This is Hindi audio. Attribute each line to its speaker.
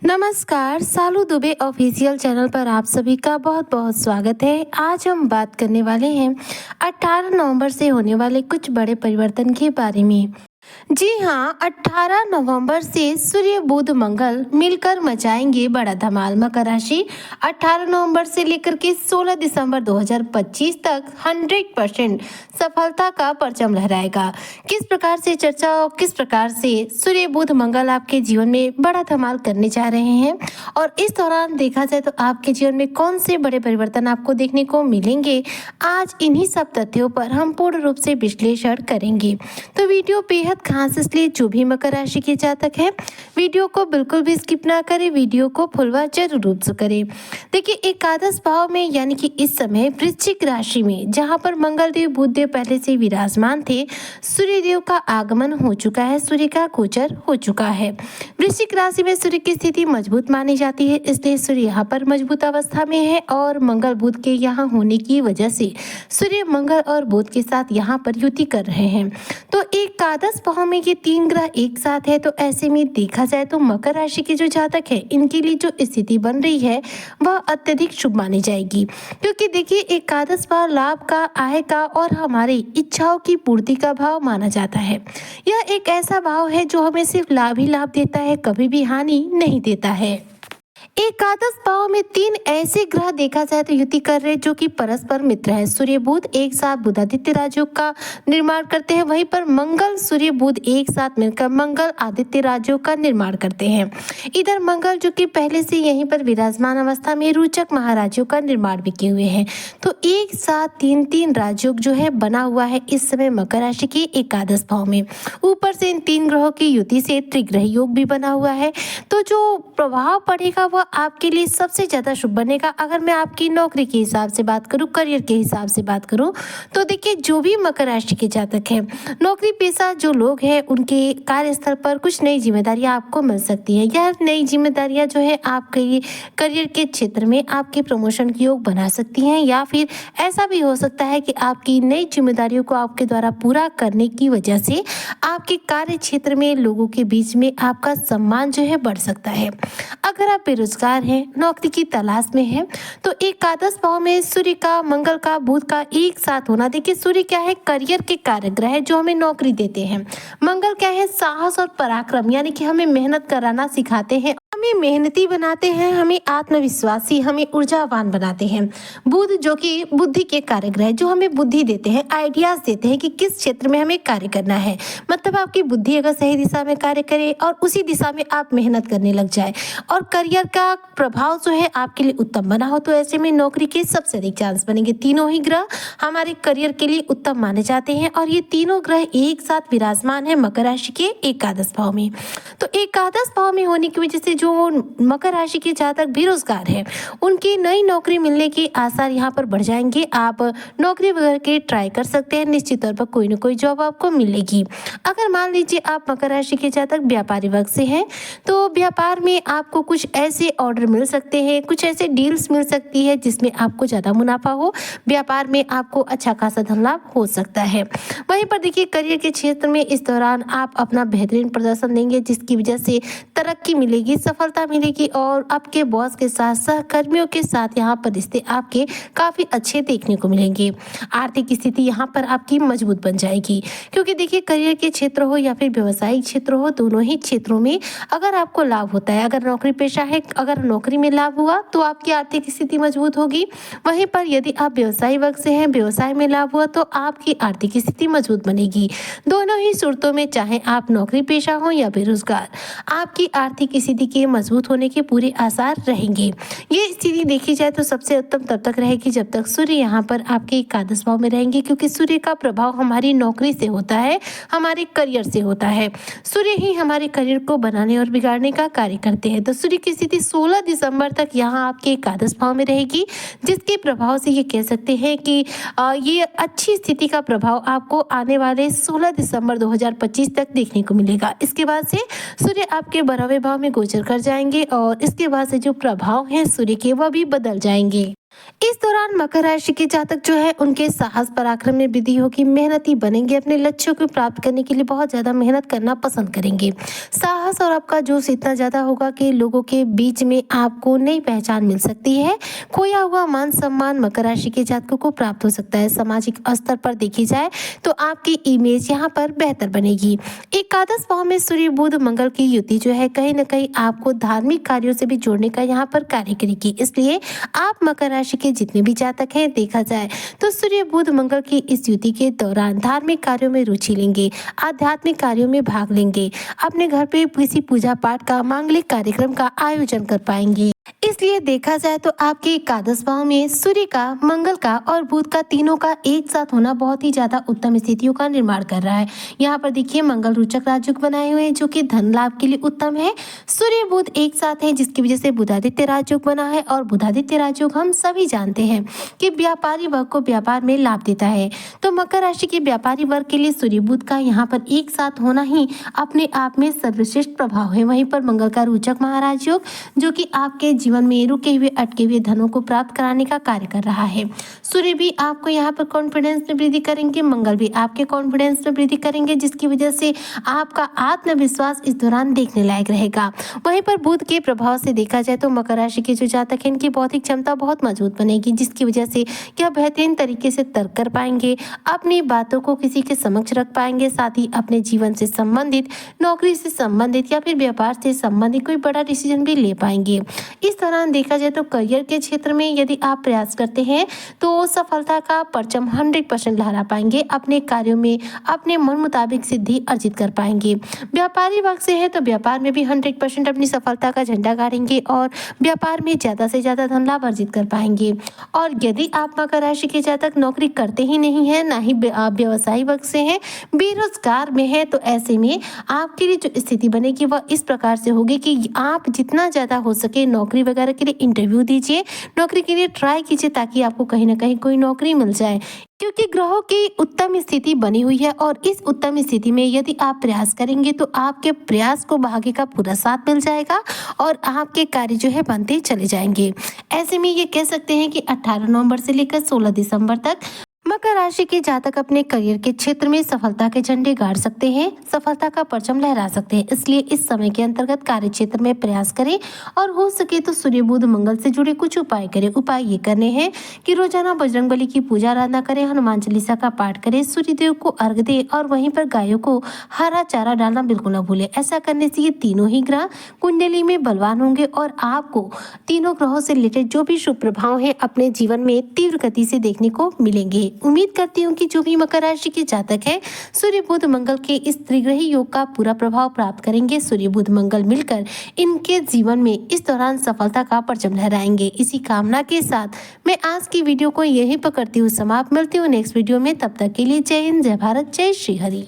Speaker 1: नमस्कार, सालू दुबे ऑफिशियल चैनल पर आप सभी का बहुत बहुत स्वागत है। आज हम बात करने वाले हैं 18 नवंबर से होने वाले कुछ बड़े परिवर्तन के बारे में। जी हाँ, 18 नवंबर से सूर्य बुध मंगल मिलकर मचाएंगे बड़ा धमाल। मकर राशि 18 नवंबर से लेकर के 16 दिसंबर 2025 तक 100% सफलता का परचम लहराएगा। किस प्रकार से चर्चा और किस प्रकार से सूर्य बुध मंगल आपके जीवन में बड़ा धमाल करने जा रहे हैं और इस दौरान देखा जाए तो आपके जीवन में कौन से बड़े परिवर्तन आपको देखने को मिलेंगे, आज इन्हीं सब तथ्यों पर हम पूर्ण रूप से विश्लेषण करेंगे। तो वीडियो बेहद खास इसलिए जो भी मकर राशि के जातक है वीडियो को बिल्कुल भी स्किप ना करें, वीडियो को फुलवा जरूर रूप से करें। देखिए, एकादश भाव में यानी कि इस समय वृश्चिक राशि में जहां पर मंगल देव बुध देव पहले से विराजमान थे, सूर्य देव का आगमन हो चुका है, सूर्य का गोचर हो चुका है। वृश्चिक राशि में सूर्य की स्थिति मजबूत मानी जाती है, इसलिए सूर्य यहाँ पर मजबूत अवस्था में है और मंगल बुध के यहाँ होने की वजह से सूर्य मंगल और बुध के साथ यहाँ पर युति कर रहे हैं। तो एकादश भाव में ये तीन ग्रह एक साथ है, तो ऐसे में देखा जाए तो मकर राशि के जो जातक है इनके लिए जो स्थिति बन रही है वह अत्यधिक शुभ मानी जाएगी, क्योंकि देखिए एकादश भाव लाभ का, आय का और हमारी इच्छाओं की पूर्ति का भाव माना जाता है। यह एक ऐसा भाव है जो हमें सिर्फ लाभ ही लाभ देता है, कभी भी हानि नहीं देता है। एकादश भाव में तीन ऐसे ग्रह देखा जाए तो युति कर रहे जो कि परस्पर मित्र हैं। सूर्य बुध एक साथ बुधादित्य राजयोग का निर्माण करते हैं, वहीं पर मंगल सूर्य बुध एक साथ मिलकर मंगल आदित्य राजयोग का निर्माण करते हैं। इधर मंगल जो कि पहले से यहीं पर विराजमान अवस्था में रोचक महाराजयोग का निर्माण भी किए हुए हैं। तो एक साथ तीन तीन राजयोग जो है बना हुआ है इस समय मकर राशि के एकादश भाव में। ऊपर से इन तीन ग्रहों की युति से त्रिग्रह योग भी बना हुआ है, तो जो प्रभाव पड़ेगा वह आपके लिए सबसे ज्यादा शुभ बनेगा। अगर मैं आपकी नौकरी के हिसाब से बात करूं, करियर के हिसाब से बात करूं, तो देखिए जो भी मकर राशि के जातक हैं, नौकरी पेशा जो लोग हैं उनके कार्यस्थल पर कुछ नई जिम्मेदारियां आपको मिल सकती हैं। यह नई जिम्मेदारियां जो है आपके करियर के क्षेत्र में आपके प्रमोशन की योग बना सकती हैं, या फिर ऐसा भी हो सकता है कि आपकी नई जिम्मेदारियों को आपके द्वारा पूरा करने की वजह से आपके कार्य क्षेत्र में लोगों के बीच में आपका सम्मान जो है बढ़ सकता है। अगर आप बेरोजगार हैं, नौकरी की तलाश में हैं, तो एकादश भाव में सूर्य का, मंगल का, बुध का एक साथ होना, देखिए सूर्य क्या है, करियर के कारक ग्रह है जो हमें नौकरी देते हैं। मंगल क्या है, साहस और पराक्रम, यानी कि हमें मेहनत कराना सिखाते हैं, हमें मेहनती बनाते हैं, हमें आत्मविश्वासी, हमें ऊर्जावान बनाते हैं। बुध जो कि बुद्धि के कारक ग्रह जो हमें बुद्धि देते हैं, आइडियाज देते हैं कि किस क्षेत्र में हमें कार्य करना है। मतलब आपकी बुद्धि अगर सही दिशा में कार्य करे और उसी दिशा में आप मेहनत करने लग जाए और करियर का प्रभाव जो है आपके लिए उत्तम बना हो, तो ऐसे में नौकरी के सबसे अधिक चांस बनेंगे। तीनों ही ग्रह हमारे करियर के लिए उत्तम माने जाते हैं और ये तीनों ग्रह एक साथ विराजमान है मकर राशि के एकादश भाव में। तो एकादश भाव में होने की वजह से जो मकर राशि के जातक बेरोजगार हैं उनकी नई नौकरी मिलने के आसार यहाँ पर बढ़ जाएंगे। आप नौकरी वगैरह के ट्राई कर सकते हैं, निश्चित तौर पर कोई ना कोई जॉब आपको मिलेगी। अगर मान लीजिए आप मकर राशि के जातक व्यापारी वर्ग से हैं, तो व्यापार में आपको कुछ ऐसे ऑर्डर मिल सकते हैं, कुछ ऐसे डील्स मिल सकती है जिसमें आपको ज़्यादा मुनाफा हो, व्यापार में आपको अच्छा खासा धन लाभ हो सकता है। वहीं पर देखिए करियर के क्षेत्र में इस दौरान आप अपना बेहतरीन प्रदर्शन देंगे, जिसकी वजह से तरक्की मिलेगी, सफलता मिलेगी और आपके बॉस के साथ सहकर्मियों के साथ यहाँ पर रिश्ते आपके काफ़ी अच्छे देखने को मिलेंगे। आर्थिक स्थिति यहाँ पर आपकी मजबूत बन जाएगी, क्योंकि देखिए करियर के क्षेत्र हो या फिर व्यवसायिक क्षेत्र हो, दोनों ही क्षेत्रों में अगर आपको लाभ होता है, अगर नौकरी पेशा है, अगर नौकरी में लाभ हुआ तो आपकी आर्थिक स्थिति मजबूत होगी। वहीं पर यदि आप व्यवसायी वर्ग से हैं, व्यवसाय में लाभ हुआ तो आपकी आर्थिक स्थिति मजबूत बनेगी। दोनों ही सूरतों में, चाहे आप नौकरी पेशा हो या बेरोजगार, आपकी आर्थिक स्थिति के मजबूत होने के पूरे आसार रहेंगे। ये स्थिति देखी जाए तो सबसे उत्तम तब तक रहेगी जब तक सूर्य यहाँ पर आपके एकादश भाव में रहेंगे, क्योंकि सूर्य का प्रभाव हमारी नौकरी से होता है, हमारे करियर से होता है। सूर्य ही हमारे करियर को बनाने और बिगाड़ने का कार्य करते हैं। तो सूर्य की स्थिति 16 दिसंबर तक यहाँ आपके एकादश भाव में रहेगी, जिसके प्रभाव से ये कह सकते हैं कि ये अच्छी स्थिति का प्रभाव आपको आने वाले 16 दिसंबर 2025 तक देखने को मिलेगा। इसके बाद से सूर्य आपके 12वें भाव में गोचर कर जाएंगे और इसके बाद से जो प्रभाव हैं सूर्य के वह भी बदल जाएंगे। इस दौरान मकर राशि के जातक जो है उनके साहस पराक्रम में वृद्धि होगी, मेहनती बनेंगे, अपने लक्ष्यों को प्राप्त करने के लिए बहुत ज्यादा मेहनत करना पसंद करेंगे। साहस और आपका जोश इतना ज्यादा होगा कि लोगों के बीच में आपको नई पहचान मिल सकती है। खोया हुआ मान सम्मान मकर राशि के जातकों को प्राप्त हो सकता है। सामाजिक स्तर पर देखी जाए तो आपकी इमेज यहाँ पर बेहतर बनेगी। एकादश भाव में सूर्य बुध मंगल की युति जो है कहीं ना कहीं आपको धार्मिक कार्यों से भी जोड़ने का यहाँ पर कार्य करेगी। इसलिए आप मकर राशि के जितने भी जातक हैं देखा जाए तो सूर्य बुध मंगल की इस युति के दौरान धार्मिक कार्यों में रुचि लेंगे, आध्यात्मिक कार्यों में भाग लेंगे, अपने घर पे किसी पूजा पाठ का मांगलिक कार्यक्रम का आयोजन कर पाएंगे। इसलिए देखा जाए तो आपके एकादश भाव में सूर्य का, मंगल का और बुध का तीनों का एक साथ होना बहुत ही ज्यादा उत्तम स्थितियों का निर्माण कर रहा है। यहाँ पर देखिए मंगल रोचक राजयोग बनाए हुए हैं जो कि धन लाभ के लिए उत्तम है। सूर्य बुध एक साथ है जिसकी वजह से बुधादित्य राजयोग बना है और बुधादित्य राजयोग हम सभी जानते हैं कि व्यापारी वर्ग को व्यापार में लाभ देता है। तो मकर राशि के व्यापारी वर्ग के लिए सूर्य बुध का यहाँ पर एक साथ होना ही अपने आप में सर्वश्रेष्ठ प्रभाव है। वहीं पर मंगल का रोचक महाराज योग जो कि आपके जीवन में रुके हुए अटके हुए धनों को प्राप्त कराने का कार्य कर रहा है। सूर्य भी आपको यहाँ पर कॉन्फिडेंस में वृद्धि करेंगे, मंगल भी आपके कॉन्फिडेंस में वृद्धि करेंगे जिसकी वजह से आपका आत्मविश्वास इस दौरान देखने लायक रहेगा। वहीं पर बुध के प्रभाव से देखा जाए तो मकर राशि के जो जातक हैं इनकी बौद्धिक क्षमता बहुत मजबूत बनेगी जिसकी वजह से क्या बेहतरीन तरीके से तर्क कर पाएंगे, अपनी बातों को किसी के समक्ष रख पाएंगे, साथ ही अपने जीवन से संबंधित, नौकरी से संबंधित या फिर व्यापार से संबंधित कोई बड़ा डिसीजन भी ले पाएंगे। इस दौरान देखा जाए तो करियर के क्षेत्र में यदि आप प्रयास करते हैं तो सफलता का परचम 100% लहरा पाएंगे। अपने कार्यों में अपने मन मुताबिक सिद्धि अर्जित कर पाएंगे। व्यापारी वर्ग से है तो व्यापार में भी 100% अपनी सफलता का झंडा गाड़ेंगे और व्यापार में ज्यादा से ज्यादा धन लाभ अर्जित कर पाएंगे। और यदि आप मकर राशि के जातक नौकरी करते ही नहीं है, ना ही आप व्यवसायी वर्ग से हैं, बेरोजगार में है, तो ऐसे में आपके लिए जो स्थिति बनेगी वह इस प्रकार से होगी कि आप जितना ज्यादा हो सके नौकरी वगैरह के लिए इंटरव्यू दीजिए, नौकरी के लिए ट्राई कीजिए ताकि आपको कहीं ना कहीं कोई नौकरी मिल जाए, क्योंकि ग्रहों की उत्तम स्थिति बनी हुई है। और इस उत्तम स्थिति में यदि आप प्रयास करेंगे तो आपके प्रयास को भाग्य का पूरा साथ मिल जाएगा और आपके कार्य जो है बनते चले जाएंगे। ऐसे में ये कह सकते हैं कि 18 नवंबर से लेकर 16 दिसंबर तक मकर राशि के जातक अपने करियर के क्षेत्र में सफलता के झंडे गाड़ सकते हैं, सफलता का परचम लहरा सकते हैं। इसलिए इस समय के अंतर्गत कार्य क्षेत्र में प्रयास करें और हो सके तो सूर्य बुध मंगल से जुड़े कुछ उपाय करें। उपाय ये करने हैं कि रोजाना बजरंगबली की पूजा आराधना करें, हनुमान चालीसा का पाठ करें, सूर्यदेव को अर्घ दें और वहीं पर गायों को हरा चारा डालना बिल्कुल न भूलें। ऐसा करने से ये तीनों ही ग्रह कुंडली में बलवान होंगे और आपको तीनों ग्रहों से रिलेटेड जो भी शुभ प्रभाव है अपने जीवन में तीव्र गति से देखने को मिलेंगे। उम्मीद करती हूँ कि जो भी मकर राशि के जातक है सूर्य बुध मंगल के इस त्रिग्रही योग का पूरा प्रभाव प्राप्त करेंगे। सूर्य बुध मंगल मिलकर इनके जीवन में इस दौरान सफलता का परचम लहराएंगे। इसी कामना के साथ मैं आज की वीडियो को यहीं पर करती हूँ समाप्त। मिलती हूँ नेक्स्ट वीडियो में, तब तक के लिए जय हिंद, जय भारत, जय श्री हरि।